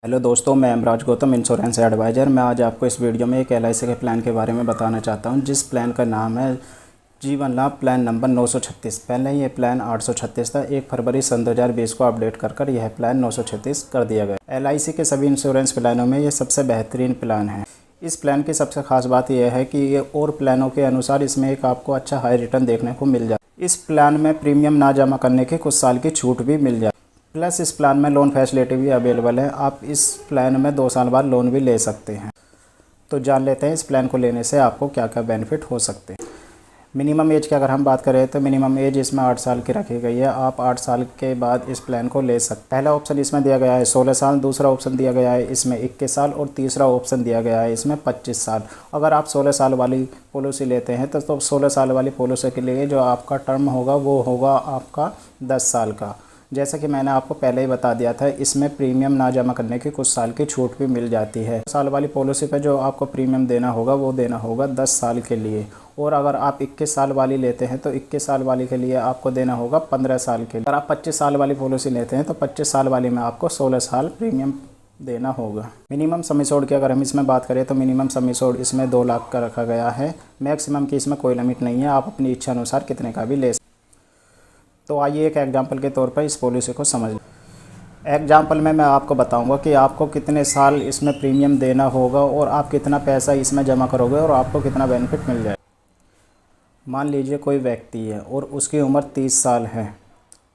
Hello दोस्तों, मैं अमराज Gautam, insurance adviser. मैं आज आपको इस वीडियो में एक एलआईसी के प्लान के बारे में बताना चाहता हूं, जिस प्लान का नाम है जीवन लाभ प्लान नंबर 936। पहले ये प्लान 836 था। 1 फरवरी सन 2020 को अपडेट कर यह प्लान 936 कर दिया गया। एलआईसी के सभी इंश्योरेंस प्लानों में ये सबसे बेहतरीन प्लान है। इस प्लान की सबसे खास बात यह है कि ये और प्लानों के अनुसार इसमें एक आपको अच्छा हाई रिटर्न देखने को मिल जाए। इस प्लान में प्रीमियम ना जमा करने की कुछ साल की छूट भी मिल जाए। प्लस इस प्लान में लोन फैसिलिटी भी अवेलेबल है। आप इस प्लान में 2 साल बाद लोन भी ले सकते हैं। तो जान लेते हैं इस प्लान को लेने से आपको क्या क्या बेनिफिट हो सकते हैं। मिनिमम एज की अगर हम बात करें तो मिनिमम एज इसमें 8 साल की रखी गई है। आप 8 साल के बाद इस प्लान को ले सकते हैं। पहला ऑप्शन इसमें दिया गया है 16 साल, दूसरा ऑप्शन दिया गया है इसमें 21 साल और तीसरा ऑप्शन दिया गया है इसमें 25 साल। अगर आप 16 साल वाली पॉलिसी लेते हैं तो 16 साल वाली पॉलिसी के लिए जो आपका टर्म होगा वो होगा आपका 10 साल का। जैसा कि मैंने आपको पहले ही बता दिया था, इसमें प्रीमियम ना जमा करने की कुछ साल की छूट भी मिल जाती है। साल वाली पॉलिसी पे जो आपको प्रीमियम देना होगा वो देना होगा 10 साल के लिए। और अगर आप 21 साल वाली लेते हैं तो 21 साल वाली के लिए आपको देना होगा 15 साल के लिए। अगर आप 25 साल वाली पॉलिसी लेते हैं तो 25 साल वाली में आपको 16 साल प्रीमियम देना होगा। मिनिमम सम एश्योर्ड की अगर हम इसमें बात करें तो मिनिमम सम एश्योर्ड इसमें 2 लाख का रखा गया है। मैक्सिमम की इसमें कोई लिमिट नहीं है, आप अपनी इच्छा अनुसार कितने का भी ले सकते हैं। तो आइए एक एग्जांपल के तौर पर इस पॉलिसी को समझ लें। एग्जांपल में मैं आपको बताऊंगा कि आपको कितने साल इसमें प्रीमियम देना होगा और आप कितना पैसा इसमें जमा करोगे और आपको कितना बेनिफिट मिल जाएगा। मान लीजिए कोई व्यक्ति है और उसकी उम्र 30 साल है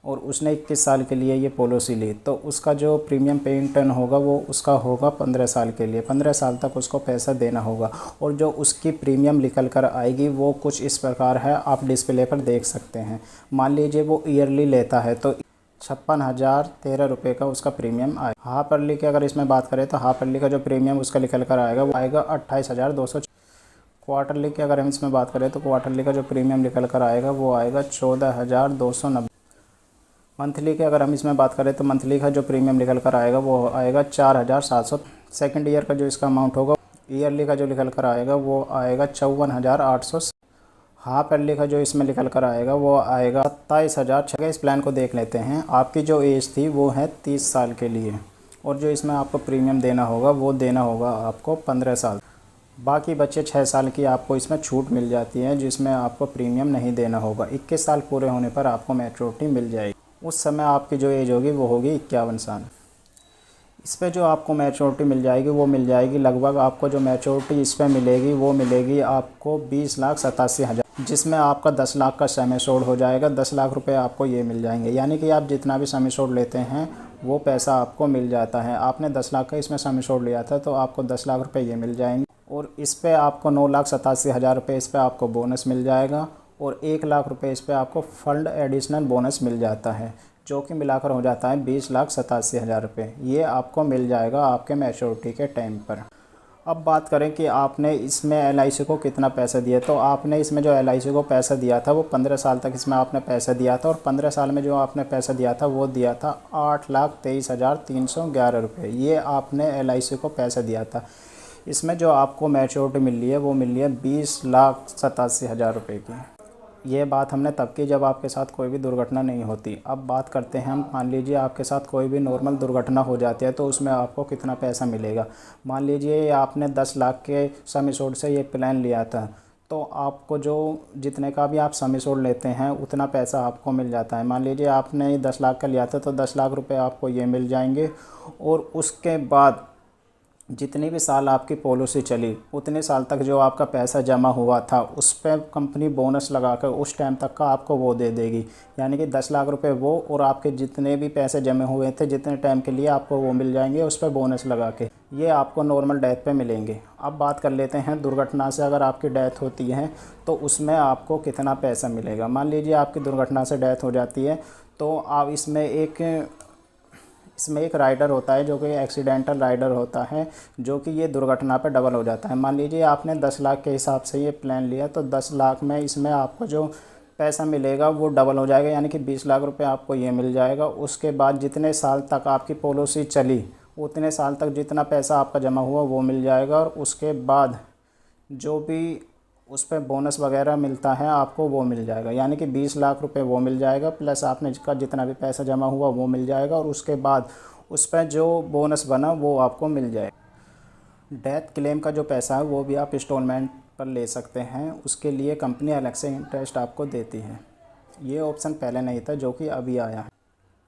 और उसने 21 साल के लिए ये पॉलिसी ली, तो उसका जो प्रीमियम पेइंग टर्न होगा वो उसका होगा 15 साल के लिए। 15 साल तक उसको पैसा देना होगा और जो उसकी प्रीमियम निकल कर आएगी वो कुछ इस प्रकार है, आप डिस्प्ले पर देख सकते हैं। मान लीजिए वो ईयरली लेता है तो 56,013 रुपये का उसका प्रीमियम आए। हाफ ईयरली की अगर इसमें बात करें तो हाफ ईयरली का जो प्रीमियम उसका निकल कर आएगा वो आएगा 28,200। क्वार्टरली की अगर हम इसमें बात करें तो क्वार्टरली का जो प्रीमियम निकल कर आएगा वो आएगा 14,290। मंथली के अगर हम इसमें बात करें तो मंथली का जो प्रीमियम निकल कर आएगा वो आएगा 4,700। सेकेंड ईयर का जो इसका अमाउंट होगा, ईयरली का जो निकल कर आएगा वो आएगा 54,800। हाफ ईयरली का जो इसमें निकल कर आएगा वो आएगा 27,000। इस प्लान को देख लेते हैं। आपकी जो एज थी वो है 30 साल के लिए और जो इसमें आपको प्रीमियम देना होगा वो देना होगा आपको 15 साल। बाकी बच्चे 6 साल की आपको इसमें छूट मिल जाती है जिसमें आपको प्रीमियम नहीं देना होगा। 21 साल पूरे होने पर आपको मैच्योरिटी मिल जाएगी। उस समय आपकी जो एज होगी वो होगी 51 साल। इस पे जो आपको मैच्योरिटी मिल जाएगी वो मिल जाएगी लगभग, आपको जो मैच्योरिटी इस पे मिलेगी वो मिलेगी आपको 20,87,000, जिसमें आपका 10 लाख का सम एश्योर्ड हो जाएगा। 10 लाख रुपए आपको ये मिल जाएंगे, यानी कि आप जितना भी सम एश्योर्ड लेते हैं वो पैसा आपको मिल जाता है। आपने 10 लाख का इसमें सम एश्योर्ड लिया था तो आपको 10 लाख रुपये ये मिल जाएंगे और इस पर आपको 9,87,000 रुपये इस पर आपको बोनस मिल जाएगा और 1 लाख रुपये इस पर आपको फंड एडिशनल बोनस मिल जाता है, जो कि मिलाकर हो जाता है 20,87,000 रुपये। ये आपको मिल जाएगा आपके मैच्योरिटी के टाइम पर। अब बात करें कि आपने इसमें एलआईसी को कितना पैसा दिया, तो आपने इसमें जो एलआईसी को पैसा दिया था वो 15 साल तक इसमें आपने पैसा दिया था और 15 साल में जो आपने पैसा दिया था वो दिया था 8,23,311 रुपये। ये आपने एलआईसी को पैसा दिया था। इसमें जो आपको मैच्योरिटी मिल रही है वो मिल रही है 20,87,000 रुपये की। ये बात हमने तब की जब आपके साथ कोई भी दुर्घटना नहीं होती। अब बात करते हैं हम, मान लीजिए आपके साथ कोई भी नॉर्मल दुर्घटना हो जाती है तो उसमें आपको कितना पैसा मिलेगा। मान लीजिए आपने 10 लाख के सम एश्योर्ड से ये प्लान लिया था तो आपको जो जितने का भी आप सम एश्योर्ड लेते हैं उतना पैसा आपको मिल जाता है। मान लीजिए आपने 10 लाख का लिया था तो 10 लाख रुपये आपको ये मिल जाएंगे और उसके बाद जितनी भी साल आपकी पॉलिसी चली उतने साल तक जो आपका पैसा जमा हुआ था उस पर कंपनी बोनस लगाकर उस टाइम तक का आपको वो दे देगी। यानी कि 10 लाख रुपए वो और आपके जितने भी पैसे जमे हुए थे जितने टाइम के लिए आपको वो मिल जाएंगे उस पर बोनस लगा के। ये आपको नॉर्मल डेथ पे मिलेंगे। अब बात कर लेते हैं दुर्घटना से अगर आपकी डेथ होती है तो उसमें आपको कितना पैसा मिलेगा। मान लीजिए आपकी दुर्घटना से डेथ हो जाती है तो आप इसमें एक राइडर होता है जो कि एक्सीडेंटल राइडर होता है, जो कि ये दुर्घटना पे डबल हो जाता है। मान लीजिए आपने 10 लाख के हिसाब से ये प्लान लिया तो 10 लाख में इसमें आपको जो पैसा मिलेगा वो डबल हो जाएगा, यानी कि 20 लाख रुपए आपको ये मिल जाएगा। उसके बाद जितने साल तक आपकी पॉलिसी चली उतने साल तक जितना पैसा आपका जमा हुआ वो मिल जाएगा और उसके बाद जो भी उस पर बोनस वगैरह मिलता है आपको वो मिल जाएगा, यानी कि 20 लाख रुपए वो मिल जाएगा प्लस आपने का जितना भी पैसा जमा हुआ वो मिल जाएगा और उसके बाद उस पर जो बोनस बना वो आपको मिल जाए। डेथ क्लेम का जो पैसा है वो भी आप इंस्टॉलमेंट पर ले सकते हैं, उसके लिए कंपनी अलग से इंटरेस्ट आपको देती है। ये ऑप्शन पहले नहीं था जो कि अभी आया है।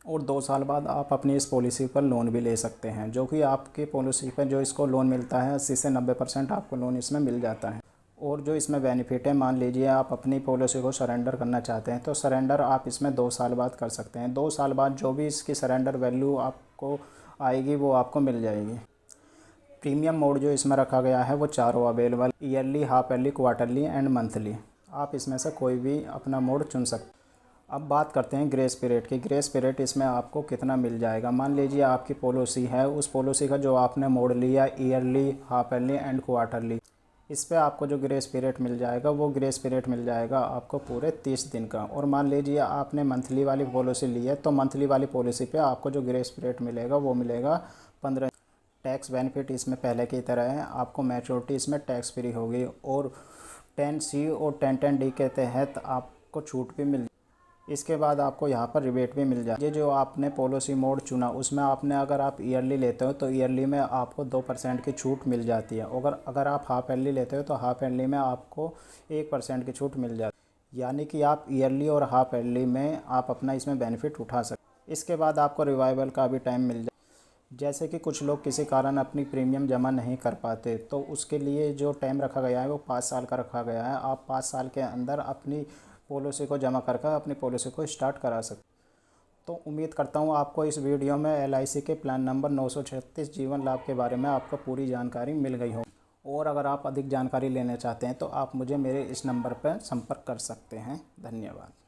और 2 साल बाद आप अपनी इस पॉलिसी पर लोन भी ले सकते हैं, जो कि आपकी पॉलिसी पर जो इसको लोन मिलता है 80 से 90% आपको लोन इसमें मिल जाता है। और जो इसमें बेनिफिट है, मान लीजिए आप अपनी पॉलिसी को सरेंडर करना चाहते हैं तो सरेंडर आप इसमें 2 साल बाद कर सकते हैं। 2 साल बाद जो भी इसकी सरेंडर वैल्यू आपको आएगी वो आपको मिल जाएगी। प्रीमियम मोड जो इसमें रखा गया है वो चारों available, yearly, half yearly, quarterly and monthly. आप इसमें से कोई भी अपना मोड चुन सकते। अब बात करते हैं ग्रेस पीरियड की। ग्रेस पीरियड इसमें आपको कितना मिल जाएगा। मान लीजिए आपकी पॉलिसी है, उस पॉलिसी का जो आपने मोड लिया yearly, half yearly and quarterly, इस पे आपको जो ग्रेस पीरियड मिल जाएगा वो ग्रेस पीरियड मिल जाएगा आपको पूरे 30 दिन का। और मान लीजिए आपने मंथली वाली पॉलिसी ली है तो मंथली वाली पॉलिसी पे आपको जो ग्रेस पीरियड मिलेगा वो मिलेगा 15। टैक्स बेनिफिट इसमें पहले की तरह है, आपको मैच्योरिटी इसमें टैक्स फ्री होगी और 10C और 1010D के तहत आपको छूट भी मिल। इसके बाद आपको यहाँ पर रिबेट भी मिल जाए। ये जो आपने पॉलिसी मोड चुना उसमें आपने अगर आप ईयरली लेते हो तो ईयरली में आपको 2% की छूट मिल जाती है। अगर आप हाफ ईयरली लेते हो तो हाफ ईयरली में आपको 1% की छूट मिल जाती है। यानी कि आप ईयरली और हाफ ईयरली में आप अपना इसमें बेनिफिट उठा सकते। इसके बाद आपको रिवाइवल का भी टाइम मिल जाए। जैसे कि कुछ लोग किसी कारण अपनी प्रीमियम जमा नहीं कर पाते तो उसके लिए जो टाइम रखा गया है वो 5 साल का रखा गया है। आप 5 साल के अंदर अपनी पॉलिसी को जमा करके अपनी पॉलिसी को स्टार्ट करा सकते। तो उम्मीद करता हूँ आपको इस वीडियो में LIC के प्लान नंबर 936 जीवन लाभ के बारे में आपको पूरी जानकारी मिल गई हो। और अगर आप अधिक जानकारी लेना चाहते हैं तो आप मुझे मेरे इस नंबर पर संपर्क कर सकते हैं। धन्यवाद।